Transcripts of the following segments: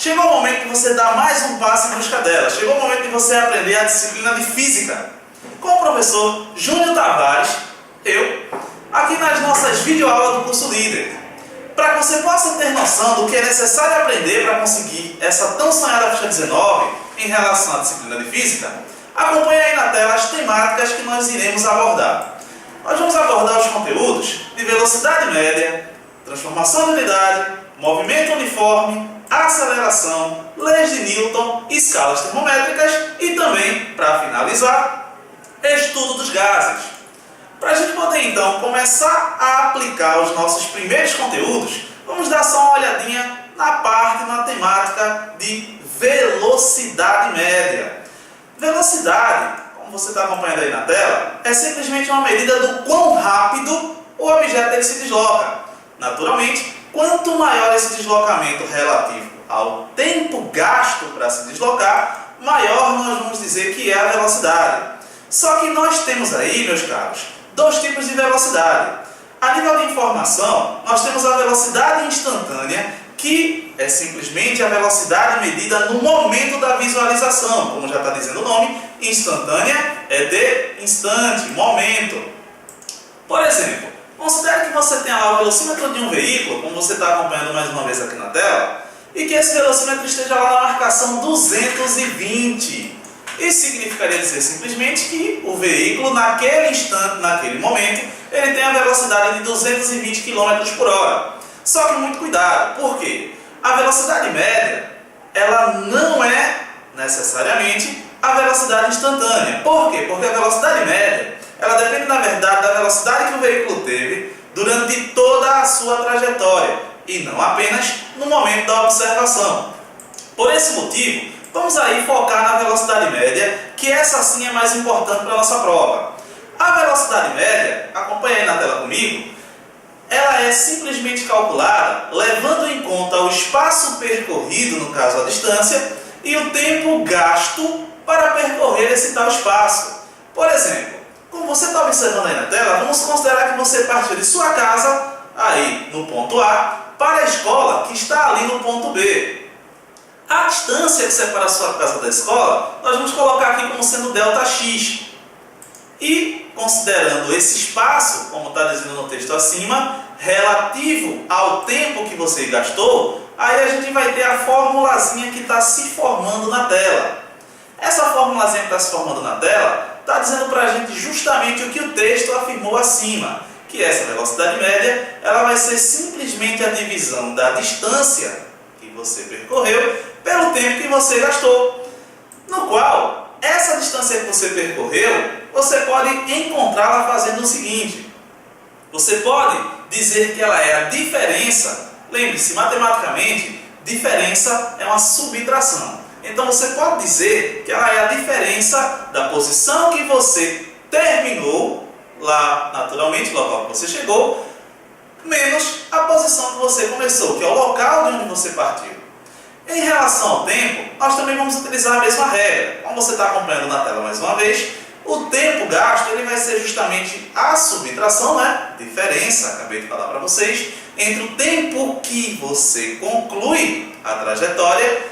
Chegou o momento de você dar mais um passo em busca dela. Chegou o momento de você aprender a disciplina de Física. Com o professor Júnior Tavares, aqui nas nossas videoaulas do curso Líder. Para que você possa ter noção do que é necessário aprender para conseguir essa tão sonhada ficha 19 em relação à disciplina de Física, acompanhe aí na tela as temáticas que nós iremos abordar. Nós vamos abordar os conteúdos de velocidade média, transformação de unidade, movimento uniforme, aceleração, leis de Newton, escalas termométricas e também, para finalizar, estudo dos gases. Para a gente poder então começar a aplicar os nossos primeiros conteúdos, vamos dar só uma olhadinha na temática de velocidade média. Velocidade, como você está acompanhando aí na tela, é simplesmente uma medida do quão rápido o objeto ele se desloca. Naturalmente, quanto maior esse deslocamento relativo ao tempo gasto para se deslocar, maior nós vamos dizer que é a velocidade. Só que nós temos aí, meus caros, dois tipos de velocidade. A nível de informação, nós temos a velocidade instantânea, que é simplesmente a velocidade medida no momento da visualização. Como já está dizendo o nome, instantânea é de instante, momento. Por exemplo, considere que você tenha lá o velocímetro de um veículo, como você está acompanhando mais uma vez aqui na tela, e que esse velocímetro esteja lá na marcação 220. Isso significaria dizer simplesmente que o veículo, naquele instante, naquele momento, ele tem a velocidade de 220 km por hora. Só que muito cuidado, por quê? A velocidade média, ela não é necessariamente a velocidade instantânea. Por quê? Porque a velocidade média, ela depende, na verdade, da velocidade que o veículo teve durante toda a sua trajetória, e não apenas no momento da observação. Por esse motivo, vamos aí focar na velocidade média, que essa sim é mais importante para a nossa prova. A velocidade média, acompanhe aí na tela comigo, ela é simplesmente calculada levando em conta o espaço percorrido, no caso a distância, e o tempo gasto para percorrer esse tal espaço. Por exemplo, como você está observando aí na tela, vamos considerar que você partiu de sua casa, aí no ponto A, para a escola que está ali no ponto B. A distância que separa a sua casa da escola, nós vamos colocar aqui como sendo ΔX. E, considerando esse espaço, como está dizendo no texto acima, relativo ao tempo que você gastou, aí a gente vai ter a formulazinha que está se formando na tela. Essa formulazinha que está se formando na tela está dizendo para a gente justamente o que o texto afirmou acima, que essa velocidade média ela vai ser simplesmente a divisão da distância que você percorreu pelo tempo que você gastou, no qual essa distância que você percorreu, você pode encontrá-la fazendo o seguinte: você pode dizer que ela é a diferença. Lembre-se, matematicamente, diferença é uma subtração. Então você pode dizer que ela é a diferença da posição que você terminou, lá naturalmente, o local que você chegou, menos a posição que você começou, que é o local de onde você partiu. Em relação ao tempo, nós também vamos utilizar a mesma regra. Como você está acompanhando na tela mais uma vez, o tempo gasto ele vai ser justamente a subtração, diferença, acabei de falar para vocês, entre o tempo que você conclui a trajetória,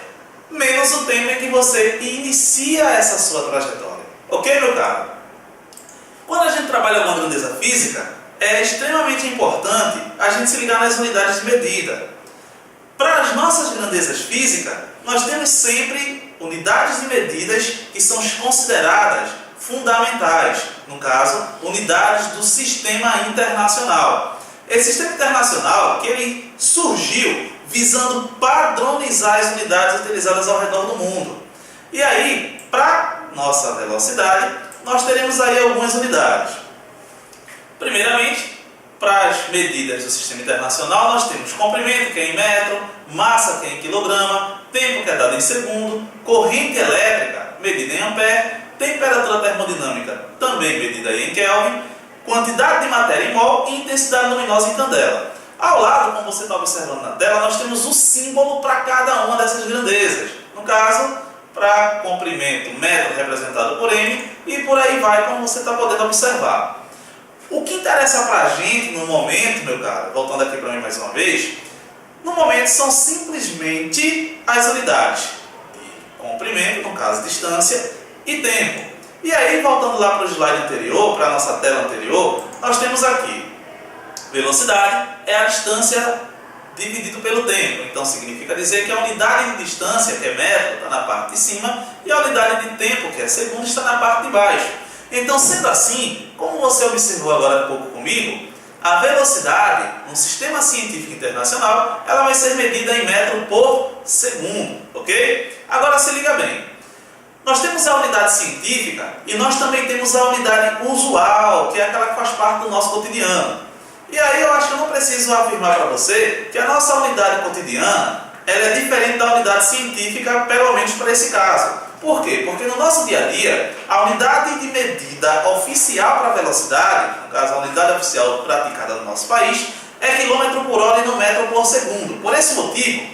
menos o tempo em que você inicia essa sua trajetória. Ok, meu caro? Quando a gente trabalha com a grandeza física, é extremamente importante a gente se ligar nas unidades de medida. Para as nossas grandezas físicas, nós temos sempre unidades de medidas que são consideradas fundamentais. No caso, unidades do sistema internacional. Esse sistema internacional, que ele surgiu visando padronizar as unidades utilizadas ao redor do mundo. E aí, para nossa velocidade, nós teremos aí algumas unidades. Primeiramente, para as medidas do sistema internacional, nós temos comprimento, que é em metro, massa, que é em quilograma, tempo, que é dado em segundo, corrente elétrica, medida em ampere, temperatura termodinâmica, também medida aí em Kelvin, quantidade de matéria em mol e intensidade luminosa em candela. Ao lado, como você está observando na tela, nós temos um símbolo para cada uma dessas grandezas. No caso, para comprimento, metro representado por M, e por aí vai, como você está podendo observar. O que interessa para a gente no momento, meu caro, voltando aqui para mim mais uma vez, No momento são simplesmente as unidades de comprimento, no caso distância, e tempo. E aí, voltando lá para o slide anterior, para a nossa tela anterior, nós temos aqui velocidade é a distância dividido pelo tempo. Então significa dizer que a unidade de distância, que é metro, está na parte de cima, e a unidade de tempo, que é segundo, está na parte de baixo. Então, sendo assim, como você observou agora há pouco comigo, a velocidade, no sistema científico internacional, ela vai ser medida em metro por segundo, ok? Agora se liga bem. Nós temos a unidade científica e nós também temos a unidade usual, que é aquela que faz parte do nosso cotidiano. E aí eu acho que eu não preciso afirmar para você que a nossa unidade cotidiana ela é diferente da unidade científica, pelo menos para esse caso. Por quê? Porque no nosso dia a dia, a unidade de medida oficial para a velocidade, no caso a unidade oficial praticada no nosso país, é quilômetro por hora e não metro por segundo. Por esse motivo,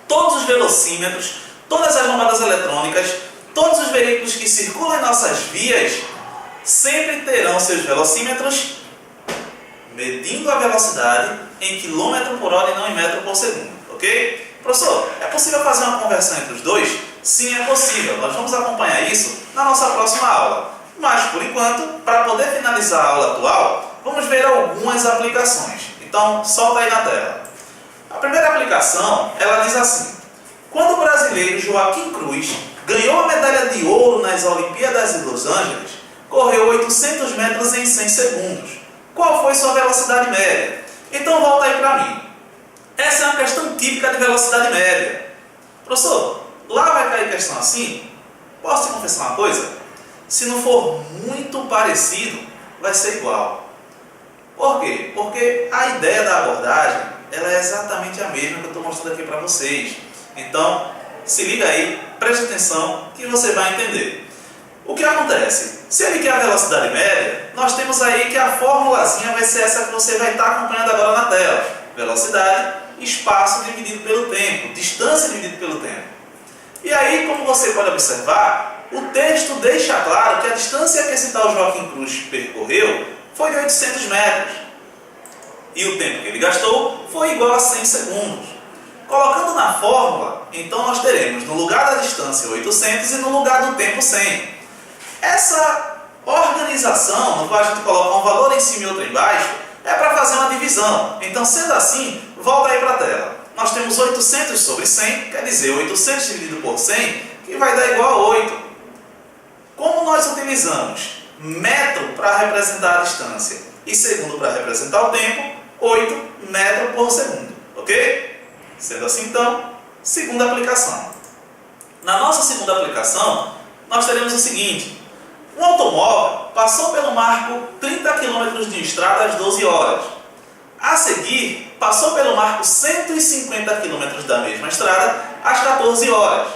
todos os velocímetros, todas as lâmpadas eletrônicas, todos os veículos que circulam em nossas vias, sempre terão seus velocímetros medindo a velocidade em quilômetro por hora e não em metro por segundo, ok? Professor, é possível fazer uma conversão entre os dois? Sim, é possível. Nós vamos acompanhar isso na nossa próxima aula. Mas, por enquanto, para poder finalizar a aula atual, vamos ver algumas aplicações. Então, solta aí na tela. A primeira aplicação, ela diz assim: quando o brasileiro Joaquim Cruz ganhou a medalha de ouro nas Olimpíadas de Los Angeles, correu 800 metros em 100 segundos. Qual foi sua velocidade média? Então volta aí para mim. Essa é uma questão típica de velocidade média. Professor, lá vai cair questão assim? Posso te confessar uma coisa? Se não for muito parecido, vai ser igual. Por quê? Porque a ideia da abordagem ela é exatamente a mesma que eu estou mostrando aqui para vocês. Então, se liga aí, preste atenção que você vai entender. O que acontece? Se ele quer a velocidade média, nós temos aí que a formulazinha vai ser essa que você vai estar acompanhando agora na tela. Velocidade, espaço dividido pelo tempo, distância dividido pelo tempo. E aí, como você pode observar, o texto deixa claro que a distância que esse tal Joaquim Cruz percorreu foi de 800 metros. E o tempo que ele gastou foi igual a 100 segundos. Colocando na fórmula, então nós teremos no lugar da distância 800 e no lugar do tempo 100. Essa organização, no qual a gente coloca um valor em cima e outro embaixo, é para fazer uma divisão. Então, sendo assim, volta aí para a tela. Nós temos 800 sobre 100, quer dizer, 800 dividido por 100, que vai dar igual a 8. Como nós utilizamos metro para representar a distância e segundo para representar o tempo, 8 metros por segundo, ok? Sendo assim, então, segunda aplicação. Na nossa segunda aplicação, nós teremos o seguinte: um automóvel passou pelo marco 30 km de estrada às 12 horas. A seguir, passou pelo marco 150 km da mesma estrada às 14 horas.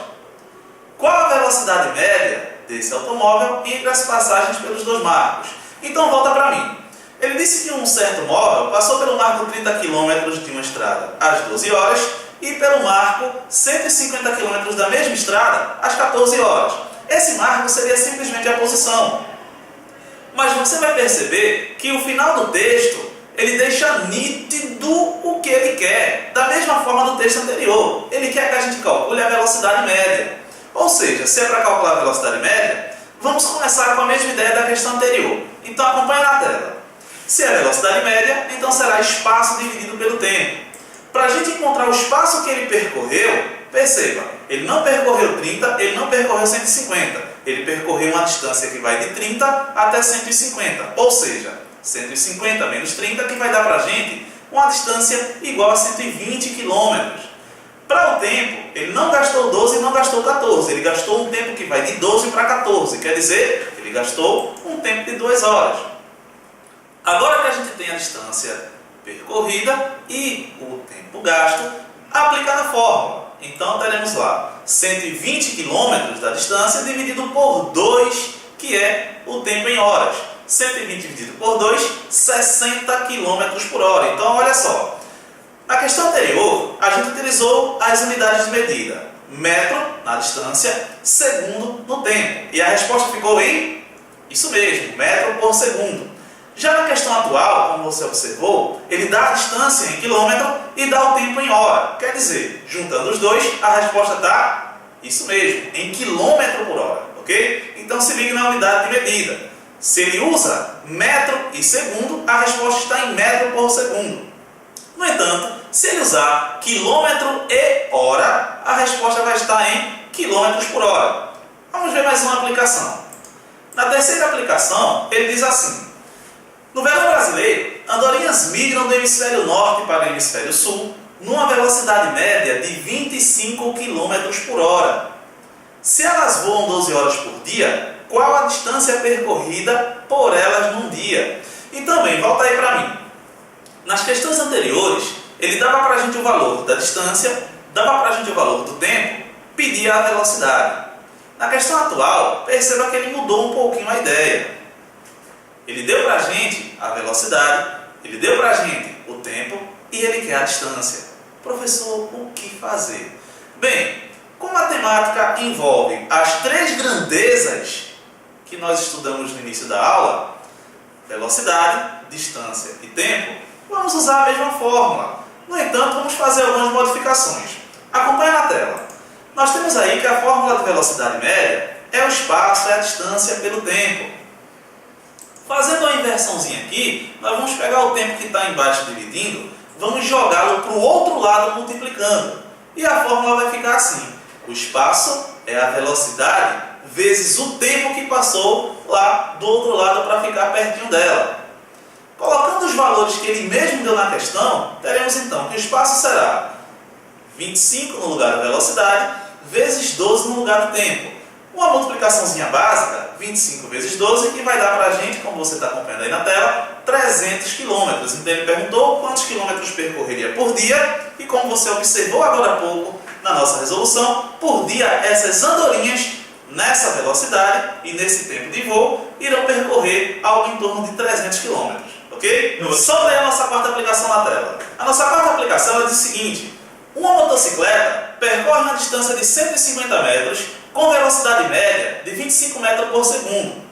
Qual a velocidade média desse automóvel entre as passagens pelos dois marcos? Então volta para mim. Ele disse que um certo móvel passou pelo marco 30 km de uma estrada às 12 horas e pelo marco 150 km da mesma estrada às 14 horas. Esse marco seria simplesmente a posição. Mas você vai perceber que o final do texto ele deixa nítido o que ele quer, da mesma forma do texto anterior. Ele quer que a gente calcule a velocidade média. Ou seja, se é para calcular a velocidade média, vamos começar com a mesma ideia da questão anterior. Então acompanhe na tela. Se é velocidade média, então será espaço dividido pelo tempo. Para a gente encontrar o espaço que ele percorreu, perceba, ele não percorreu 30, ele não percorreu 150. Ele percorreu uma distância que vai de 30 até 150. Ou seja, 150 menos 30 que vai dar para a gente uma distância igual a 120 km. Para o tempo, ele não gastou 12 e não gastou 14. Ele gastou um tempo que vai de 12 para 14. Quer dizer, ele gastou um tempo de 2 horas. Agora que a gente tem a distância percorrida e o tempo gasto, aplica na fórmula. Então teremos lá 120 km da distância dividido por 2, que é o tempo em horas. 120 dividido por 2, 60 km por hora. Então olha só, na questão anterior a gente utilizou as unidades de medida: metro na distância, segundo no tempo. E a resposta ficou em isso mesmo, metro por segundo. Já na questão atual, como você observou, ele dá a distância em quilômetro e dá o tempo em hora. Quer dizer, juntando os dois, a resposta está, isso mesmo, em quilômetro por hora, ok? Então se ligue na unidade de medida. Se ele usa metro e segundo, a resposta está em metro por segundo. No entanto, se ele usar quilômetro e hora, a resposta vai estar em quilômetros por hora. Vamos ver mais uma aplicação. Na terceira aplicação, ele diz assim: no verão brasileiro, andorinhas migram do hemisfério norte para o hemisfério sul numa velocidade média de 25 km por hora. Se elas voam 12 horas por dia, qual a distância percorrida por elas num dia? E também, volta aí para mim. Nas questões anteriores, ele dava para a gente o valor da distância, dava para a gente o valor do tempo, pedia a velocidade. Na questão atual, perceba que ele mudou um pouquinho a ideia. Ele deu para a gente a velocidade, ele deu para a gente o tempo e ele quer a distância. Professor, o que fazer? Bem, como a temática envolve as três grandezas que nós estudamos no início da aula, velocidade, distância e tempo, vamos usar a mesma fórmula. No entanto, vamos fazer algumas modificações. Acompanhe na tela. Nós temos aí que a fórmula de velocidade média é o espaço, é a distância pelo tempo. Fazendo uma inversãozinha aqui, nós vamos pegar o tempo que está embaixo dividindo, vamos jogá-lo para o outro lado multiplicando. E a fórmula vai ficar assim: o espaço é a velocidade vezes o tempo que passou lá do outro lado para ficar pertinho dela. Colocando os valores que ele mesmo deu na questão, teremos então que o espaço será 25 no lugar da velocidade, vezes 12 no lugar do tempo. Uma multiplicaçãozinha básica, 25 vezes 12, que vai dar para a gente, como você está acompanhando aí na tela, 300 km. Então ele perguntou quantos quilômetros percorreria por dia, e como você observou agora há pouco na nossa resolução, por dia essas andorinhas, nessa velocidade e nesse tempo de voo, irão percorrer algo em torno de 300 km. Ok? Só ler a nossa quarta aplicação na tela. A nossa quarta aplicação ela diz o seguinte: uma motocicleta percorre uma distância de 150 metros com velocidade média de 25 metros por segundo.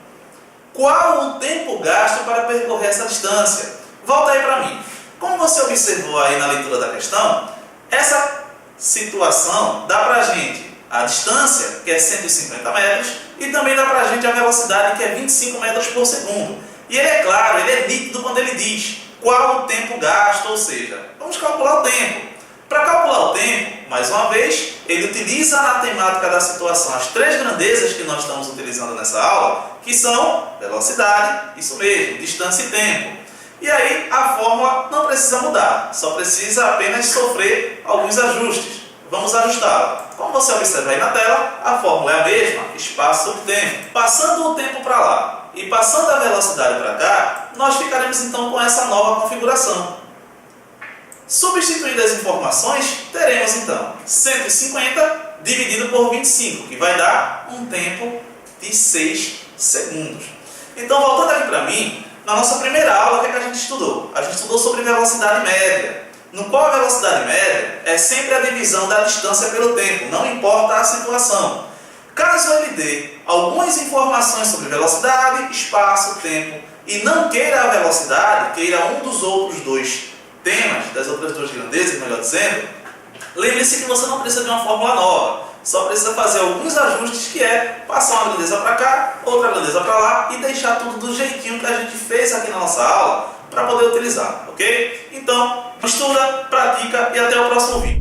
Qual o tempo gasto para percorrer essa distância? Volta aí para mim. Como você observou aí na leitura da questão, essa situação dá para a gente a distância, que é 150 metros, e também dá para a gente a velocidade, que é 25 metros por segundo. E ele é claro, ele é nítido quando ele diz qual o tempo gasto, ou seja, vamos calcular o tempo. Para calcular o tempo, mais uma vez, ele utiliza na temática da situação as três grandezas que nós estamos utilizando nessa aula, que são velocidade, isso mesmo, distância e tempo. E aí a fórmula não precisa mudar, só precisa apenas sofrer alguns ajustes. Vamos ajustá-la. Como você observa aí na tela, a fórmula é a mesma, espaço sobre tempo. Passando o tempo para lá e passando a velocidade para cá, nós ficaremos então com essa nova configuração. Substituindo as informações, teremos então 150 dividido por 25, que vai dar um tempo de 6 segundos. Então, voltando aqui para mim, na nossa primeira aula, o que a gente estudou? A gente estudou sobre velocidade média, no qual a velocidade média é sempre a divisão da distância pelo tempo, não importa a situação. Caso ele dê algumas informações sobre velocidade, espaço, tempo, e não queira a velocidade, queira um dos outros dois temas, das outras duas grandezas, melhor dizendo, lembre-se que você não precisa de uma fórmula nova, só precisa fazer alguns ajustes, que é passar uma grandeza para cá, outra grandeza para lá e deixar tudo do jeitinho que a gente fez aqui na nossa aula para poder utilizar, ok? Então, estuda, pratica e até o próximo vídeo.